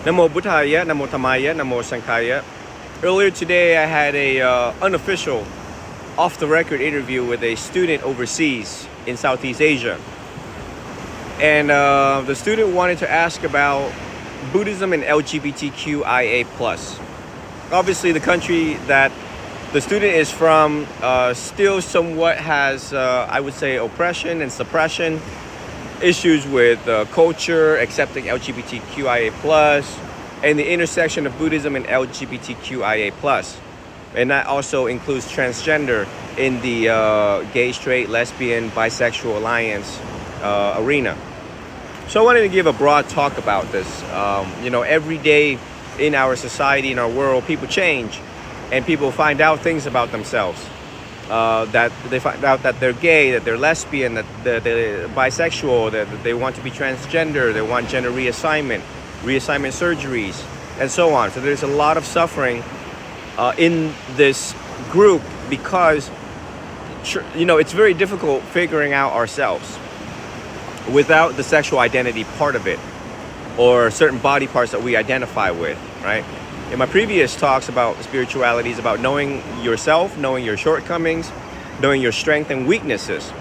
Namo Buddhaya, Namo Tamaya, Namo Sankhaya. Earlier today, I had a unofficial, off-the-record interview with a student overseas in Southeast Asia. And the student wanted to ask about Buddhism and LGBTQIA+. Obviously, the country that the student is from still somewhat has, I would say, oppression and suppression, issues with culture, accepting LGBTQIA+, and the intersection of Buddhism and LGBTQIA+. And that also includes transgender in the gay, straight, lesbian, bisexual alliance arena. So I wanted to give a broad talk about this. Every day in our society, in our world, people change and people find out things about themselves. That they find out that they're gay, that they're lesbian, that they're bisexual, that they want to be transgender, they want gender reassignment surgeries, and so on. So there's a lot of suffering in this group because, it's very difficult figuring out ourselves without the sexual identity part of it, or certain body parts that we identify with, right? In my previous talks about spirituality is about knowing yourself, knowing your shortcomings, knowing your strengths and weaknesses.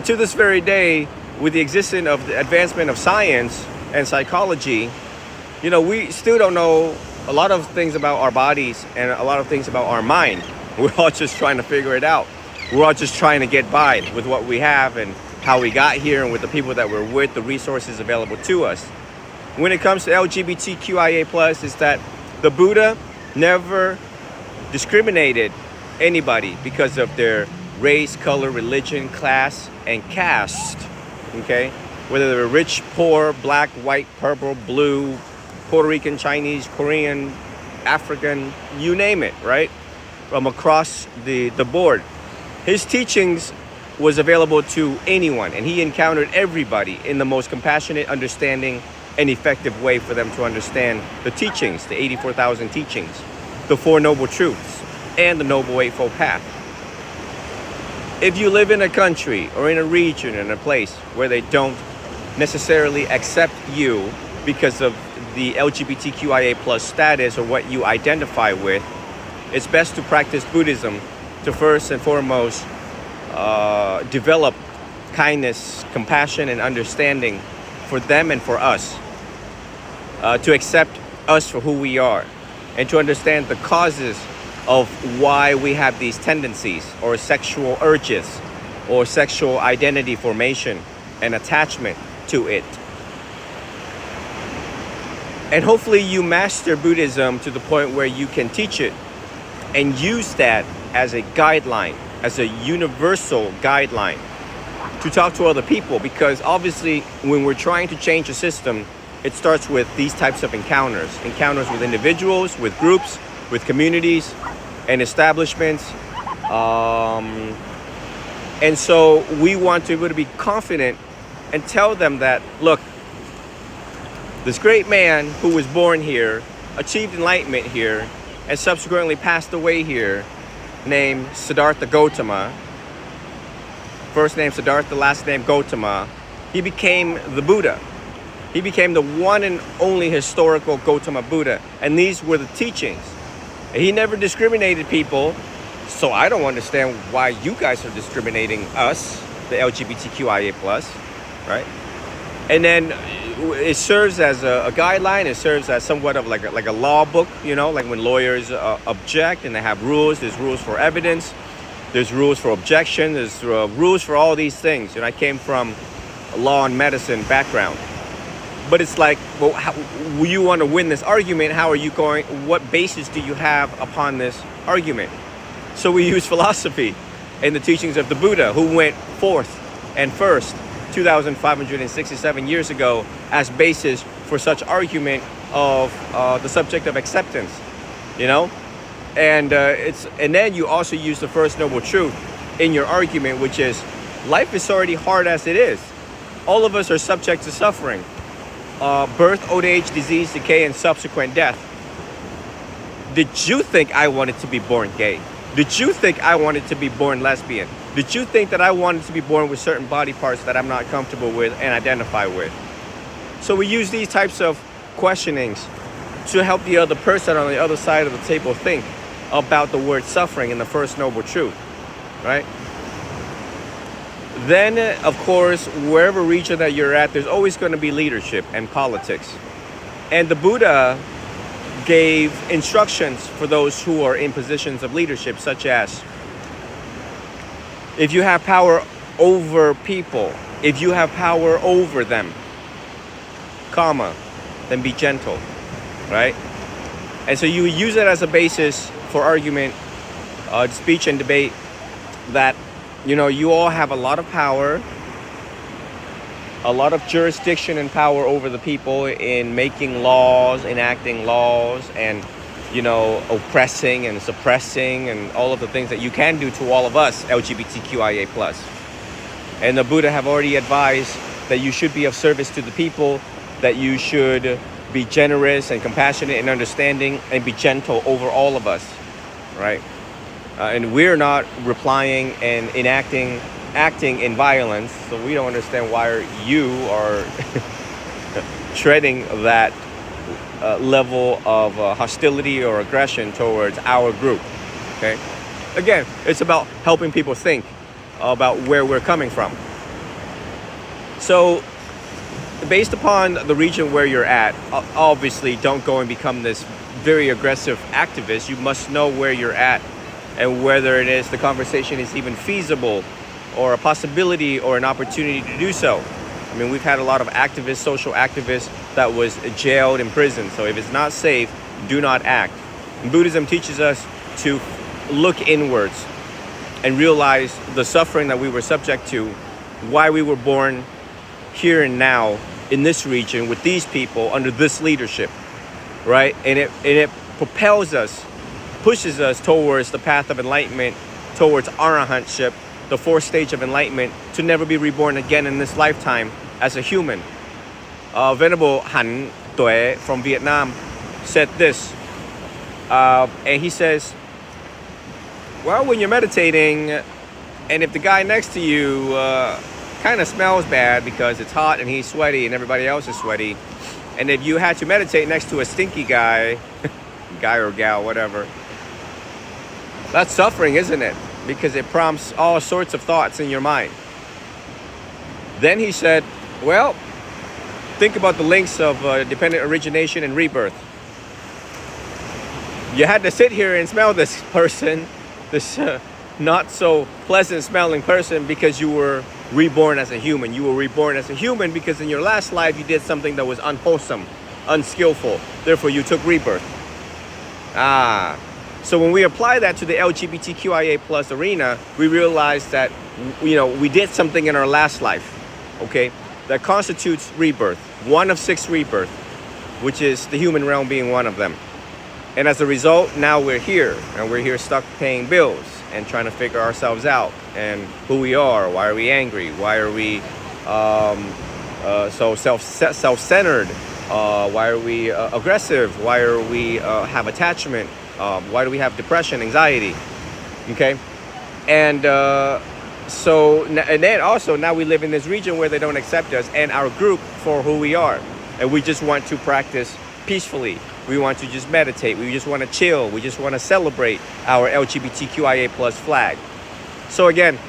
To this very day, with the existence of the advancement of science and psychology, we still don't know a lot of things about our bodies and a lot of things about our mind. We're all just trying to figure it out. We're all just trying to get by with what we have and how we got here and with the people that we're with, the resources available to us. When it comes to LGBTQIA+, is that the Buddha never discriminated anybody because of their race, color, religion, class, and caste, okay? Whether they're rich, poor, black, white, purple, blue, Puerto Rican, Chinese, Korean, African, you name it, right? From across the board. His teachings was available to anyone, and he encountered everybody in the most compassionate, understanding, and effective way for them to understand the teachings, the 84,000 teachings, the Four Noble Truths, and the Noble Eightfold Path. If you live in a country or in a region, in a place where they don't necessarily accept you because of the LGBTQIA+ status or what you identify with, it's best to practice Buddhism to first and foremost develop kindness, compassion, and understanding for them and for us, to accept us for who we are, and to understand the causes of why we have these tendencies or sexual urges or sexual identity formation and attachment to it. And hopefully you master Buddhism to the point where you can teach it and use that as a guideline, as a universal guideline to talk to other people, because obviously when we're trying to change a system, it starts with these types of encounters with individuals, with groups, with communities and establishments. And so we want to be able to be confident and tell them that, look, this great man who was born here, achieved enlightenment here, and subsequently passed away here, named Siddhartha Gautama, first name Siddhartha, last name Gautama, he became the Buddha. He became the one and only historical Gautama Buddha. And these were the teachings. He never discriminated people, so I don't understand why you guys are discriminating us, the LGBTQIA+, right? And then it serves as a guideline. It serves as somewhat of like a law book, like when lawyers object and they have rules. There's rules for evidence. There's rules for objection. There's rules for all these things. I came from a law and medicine background. But it's like, well, you want to win this argument. How are you going? What basis do you have upon this argument? So we use philosophy and the teachings of the Buddha, who went forth and first 2,567 years ago as basis for such argument of the subject of acceptance, and then you also use the First Noble Truth in your argument, which is life is already hard as it is. All of us are subject to suffering, birth, old age, disease, decay, and subsequent death. Did you think I wanted to be born gay? Did you think I wanted to be born lesbian? Did you think that I wanted to be born with certain body parts that I'm not comfortable with and identify with? So we use these types of questionings to help the other person on the other side of the table think about the word suffering and the first noble truth, right? Then, of course, wherever region that you're at, there's always going to be leadership and politics. And the Buddha gave instructions for those who are in positions of leadership, such as, if you have power over people, if you have power over them, comma, then be gentle, right? And so you use it as a basis for argument, speech and debate, that, you know, you all have a lot of power, a lot of jurisdiction and power over the people in making laws, enacting laws, and, you know, oppressing and suppressing and all of the things that you can do to all of us, LGBTQIA+. And the Buddha have already advised that you should be of service to the people, that you should be generous and compassionate and understanding and be gentle over all of us, right? And we're not replying and acting in violence, so we don't understand why you are treading that level of hostility or aggression towards our group, okay? Again, it's about helping people think about where we're coming from. So, based upon the region where you're at, obviously don't go and become this very aggressive activist. You must know where you're at and whether it is the conversation is even feasible or a possibility or an opportunity to do so. I mean, we've had a lot of activists, social activists that was jailed in prison. So if it's not safe, do not act. And Buddhism teaches us to look inwards and realize the suffering that we were subject to, why we were born here and now in this region with these people under this leadership, right? And it propels us, pushes us towards the path of enlightenment, towards arahantship, the fourth stage of enlightenment, to never be reborn again in this lifetime as a human. Venerable Han Tue from Vietnam said this, and he says, well, when you're meditating, and if the guy next to you kind of smells bad because it's hot and he's sweaty and everybody else is sweaty, and if you had to meditate next to a stinky guy, guy or gal, whatever, that's suffering, isn't it? Because it prompts all sorts of thoughts in your mind. Then he said, well, think about the links of dependent origination and rebirth. You had to sit here and smell this person, this not so pleasant smelling person, because you were reborn as a human. You were reborn as a human because in your last life you did something that was unwholesome, unskillful. Therefore you took rebirth. So when we apply that to the LGBTQIA+ arena, we realize that, you know, we did something in our last life, okay, that constitutes rebirth, one of 6 rebirths, which is the human realm being one of them. And as a result, now we're here, and we're here stuck paying bills and trying to figure ourselves out and who we are. Why are we angry? Why are we so self-centered? Why are we aggressive? Why are we have attachment? Why do we have depression, anxiety? Okay, and then also now we live in this region where they don't accept us and our group for who we are, and we just want to practice peacefully. We want to just meditate. We just want to chill. We just want to celebrate our LGBTQIA+ flag. So again,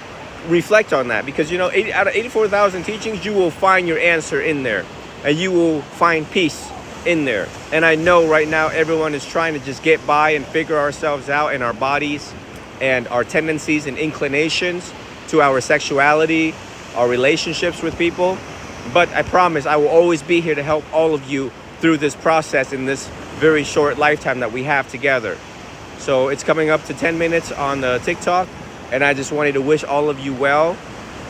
reflect on that, because, you know, out of 84,000 teachings, you will find your answer in there, and you will find peace in there. And I know right now everyone is trying to just get by and figure ourselves out in our bodies and our tendencies and inclinations to our sexuality, our relationships with people. But I promise I will always be here to help all of you through this process in this very short lifetime that we have together. So it's coming up to 10 minutes on the TikTok, and I just wanted to wish all of you well.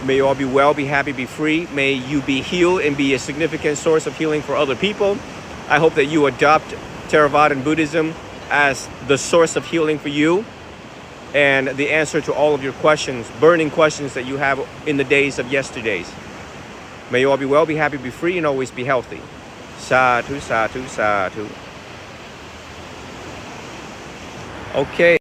May you all be well, be happy, be free. May you be healed and be a significant source of healing for other people. I hope that you adopt Theravada Buddhism as the source of healing for you and the answer to all of your questions, burning questions that you have in the days of yesterdays. May you all be well, be happy, be free, and always be healthy. Sadhu, sadhu, sadhu. Okay.